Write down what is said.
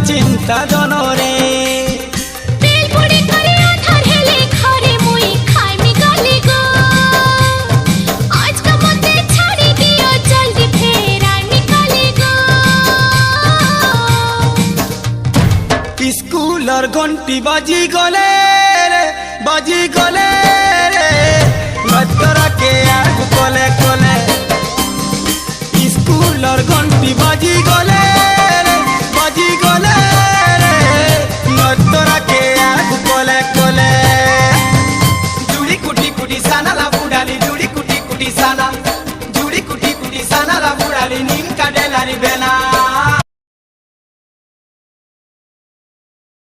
চিন্তা জনরে स्कूलर घंटी बाजी गले रे बतरा के आग कोले कोले स्कूलर घंटी बाजी गले